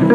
Yeah.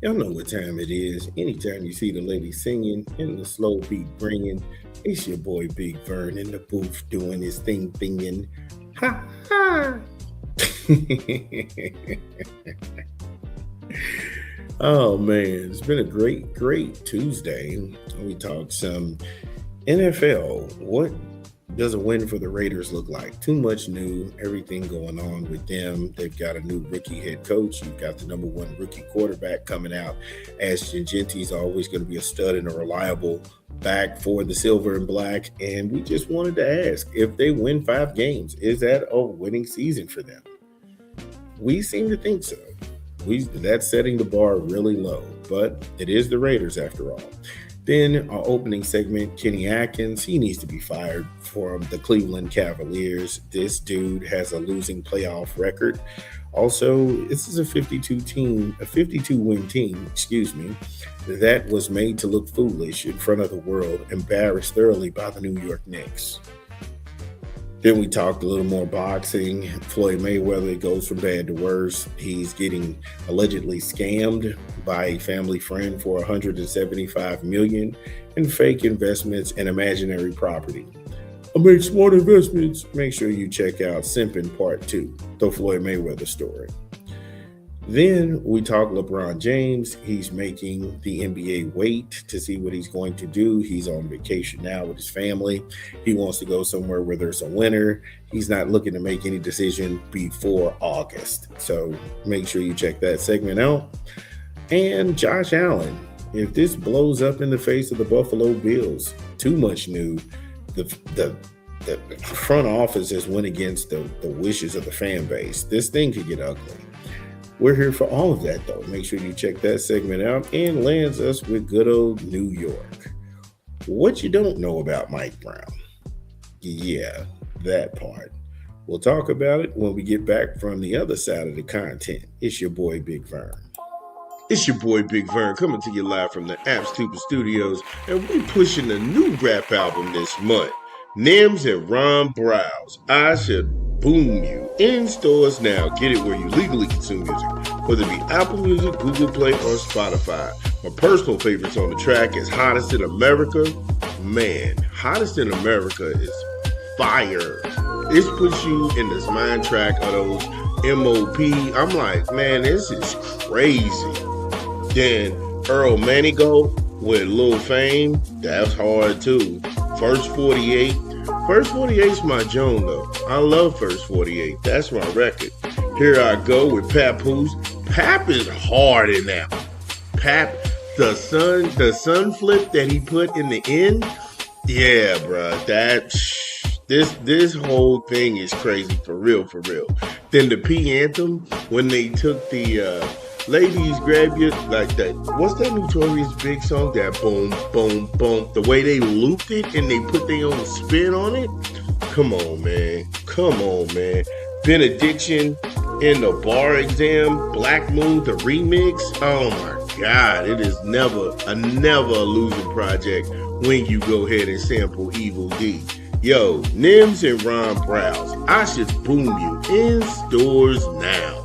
Y'all know what time it is. Anytime you see the lady singing and the slow beat bringing, it's your boy Big Vern in the booth doing his thing thinging. Ha ha. Oh man, it's been a great Tuesday. We talked some NFL. What does a win for the Raiders look like? Too much new, everything going on with them. They've got a new rookie head coach. You've got the number one rookie quarterback coming out. Ashton Genty's always going to be a stud and a reliable back for the silver and black. And we just wanted to ask, if they win 5 games, is that a winning season for them? We seem to think so. That's setting the bar really low, but it is the Raiders after all. Then our opening segment, Kenny Atkins, he needs to be fired from the Cleveland Cavaliers. This dude has a losing playoff record. Also, this is a 52-win team, that was made to look foolish in front of the world, embarrassed thoroughly by the New York Knicks. Then we talked a little more boxing. Floyd Mayweather goes from bad to worse. He's getting allegedly scammed by a family friend for $175 million in fake investments and imaginary property. I make smart investments. Make sure you check out Simpin Part 2, the Floyd Mayweather story. Then we talk LeBron James. He's making the NBA wait to see what he's going to do. He's on vacation now with his family. He wants to go somewhere where there's a winner. He's not looking to make any decision before August. So make sure you check that segment out. And Josh Allen, if this blows up in the face of the Buffalo Bills, too much new. The front office has went against the wishes of the fan base. This thing could get ugly. We're here for all of that, though. Make sure you check that segment out and lands us with good old New York. What you don't know about Mike Brown? Yeah, that part. We'll talk about it when we get back from the other side of the content. It's your boy, Big Vern. It's your boy, Big Vern, coming to you live from the App Stupid Studios, and we're pushing a new rap album this month. Nims and Ron Browse, I Should Boom You. In stores now. Get it where you legally consume music, whether it be Apple Music, Google Play, or Spotify. My personal favorites on the track is Hottest in America. Man, Hottest in America is fire. This puts you in this mind track of those MOP. I'm like, man, this is crazy. Then Earl Manigault with Lil Fame, that's hard too. First 48. First 48's my Joan though. I love First 48. That's my record. Here I Go with Papoose. Pap is hard in that one. Pap, the sun flip that he put in the end. Yeah, bruh. This whole thing is crazy for real. Then the P anthem, when they took the ladies grab you, like that. What's that Notorious Big song? That boom, boom, boom. The way they looped it and they put their own spin on it. Come on, man. Benediction in the Bar Exam. Black Moon, the remix. Oh my God. It is never a losing project when you go ahead and sample Evil D. Yo, Nims and Ron Browse, I Should Boom You, in stores now.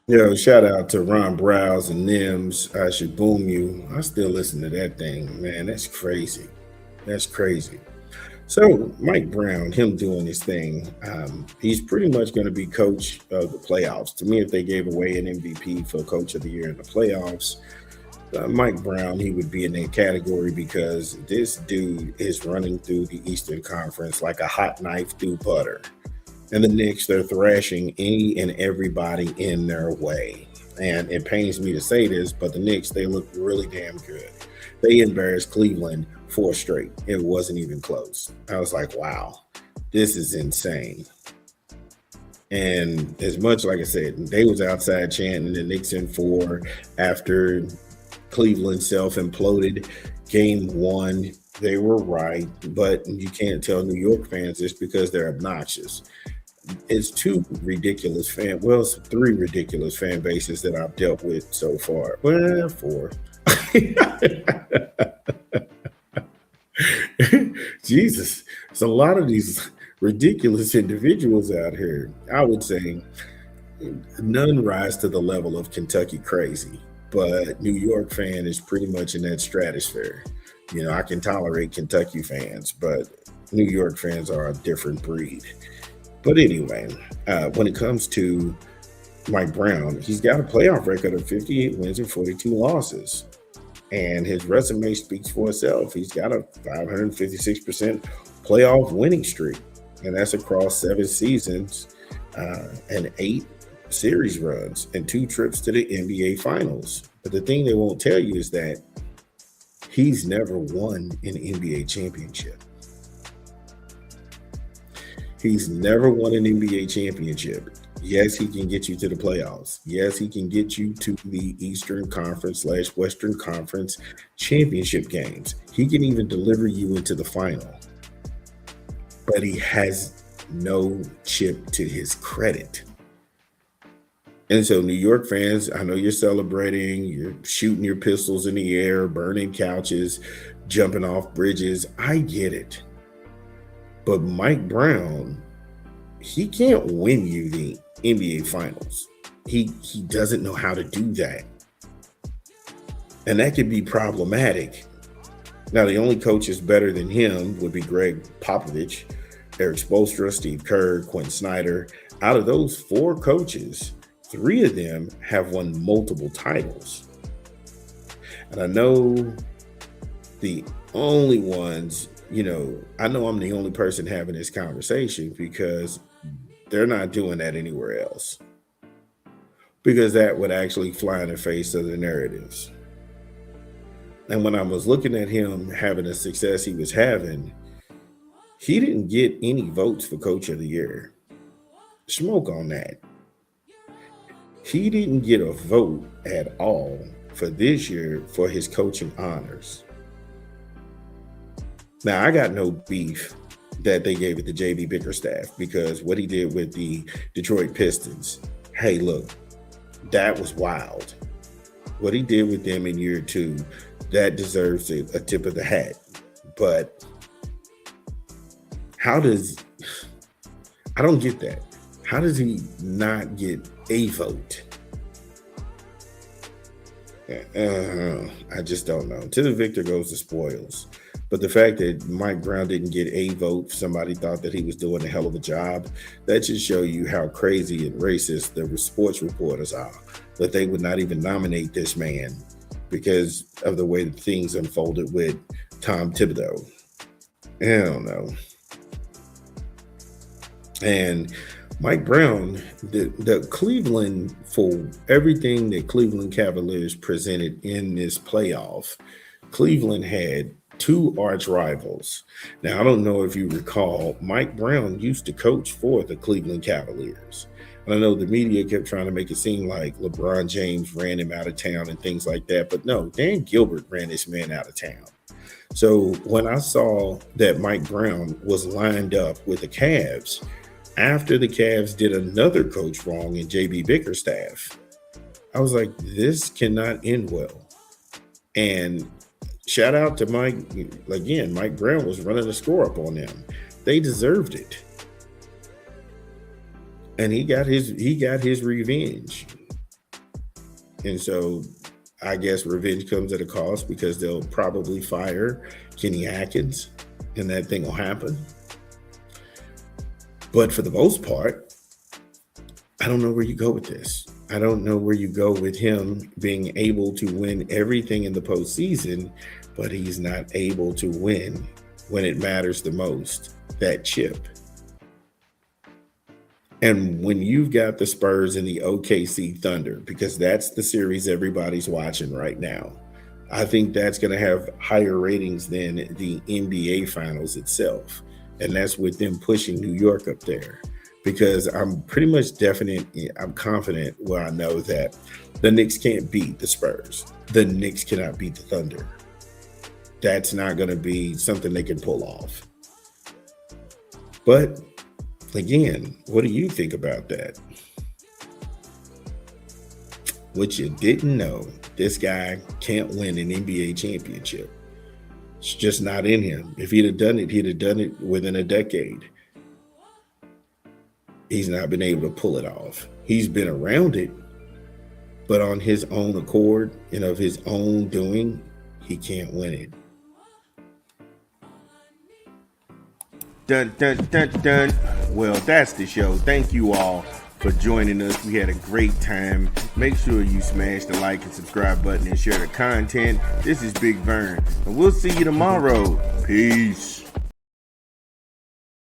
Yo, shout out to Ron Browse and Nims. I Should Boom You. I still listen to that thing, man. That's crazy. So Mike Brown, him doing his thing, he's pretty much going to be coach of the playoffs. To me, if they gave away an MVP for coach of the year in the playoffs, Mike Brown, he would be in that category because this dude is running through the Eastern Conference like a hot knife through butter. And the Knicks, they're thrashing any and everybody in their way. And it pains me to say this, but the Knicks, they look really damn good. They embarrassed Cleveland 4 straight. It wasn't even close. I was like, wow, this is insane. And as much, like I said, they was outside chanting the Knicks in 4 after Cleveland self-imploded game 1. They were right, but you can't tell New York fans this because they're obnoxious. It's two ridiculous well, it's three ridiculous fan bases that I've dealt with so far. Well, four. Jesus, it's a lot of these ridiculous individuals out here. I would say none rise to the level of Kentucky crazy, but New York fan is pretty much in that stratosphere. I can tolerate Kentucky fans, but New York fans are a different breed. But anyway, when it comes to Mike Brown, he's got a playoff record of 58 wins and 42 losses. And his resume speaks for itself. He's got a 556% playoff winning streak, and that's across 7 seasons and 8 series runs and 2 trips to the NBA Finals. But the thing they won't tell you is that he's never won an NBA championship. He's never won an NBA championship. Yes, he can get you to the playoffs. Yes, he can get you to the Eastern Conference / Western Conference championship games. He can even deliver you into the final. But he has no chip to his credit. And so, New York fans, I know you're celebrating, you're shooting your pistols in the air, burning couches, jumping off bridges. I get it. But Mike Brown, he can't win you the NBA Finals. He doesn't know how to do that. And that could be problematic. Now, the only coaches better than him would be Greg Popovich, Eric Spoelstra, Steve Kerr, Quinn Snyder. Out of those 4 coaches, 3 of them have won multiple titles. And I know the only ones, I know I'm the only person having this conversation because they're not doing that anywhere else. Because that would actually fly in the face of the narratives. And when I was looking at him having the success he was having, he didn't get any votes for Coach of the Year. Smoke on that. He didn't get a vote at all for this year for his coaching honors. Now, I got no beef that they gave it to JB Bickerstaff because what he did with the Detroit Pistons, hey, look, that was wild. What he did with them in year 2, that deserves a tip of the hat. But I don't get that. How does he not get a vote? I just don't know. To the victor goes the spoils. But the fact that Mike Brown didn't get a vote, somebody thought that he was doing a hell of a job, that should show you how crazy and racist the sports reporters are. That they would not even nominate this man because of the way that things unfolded with Tom Thibodeau. I don't know. And Mike Brown, the Cleveland, for everything that Cleveland Cavaliers presented in this playoff, Cleveland had 2 arch rivals. Now, I don't know if you recall, Mike Brown used to coach for the Cleveland Cavaliers. And I know the media kept trying to make it seem like LeBron James ran him out of town and things like that. But no, Dan Gilbert ran this man out of town. So when I saw that Mike Brown was lined up with the Cavs, after the Cavs did another coach wrong in JB Bickerstaff, I was like, this cannot end well. And shout out to Mike. Again, Mike Brown was running the score up on them. They deserved it. And he got his revenge. And so I guess revenge comes at a cost because they'll probably fire Kenny Atkins and that thing will happen. But for the most part, I don't know where you go with this. I don't know where you go with him being able to win everything in the postseason, but he's not able to win when it matters the most, that chip. And when you've got the Spurs and the OKC Thunder, because that's the series everybody's watching right now, I think that's going to have higher ratings than the NBA Finals itself. And that's with them pushing New York up there. Because I'm pretty much I'm confident where I know that the Knicks can't beat the Spurs. The Knicks cannot beat the Thunder. That's not going to be something they can pull off. But Again, what do you think about that? What you didn't know, this guy can't win an NBA championship. It's just not in him. If he'd have done it within a decade. He's not been able to pull it off. He's been around it, but on his own accord and of his own doing, he can't win it. Dun, dun, dun, dun. Well, that's the show. Thank you all for joining us. We had a great time. Make sure you smash the like and subscribe button and share the content. This is Big Vern, and we'll see you tomorrow. Peace.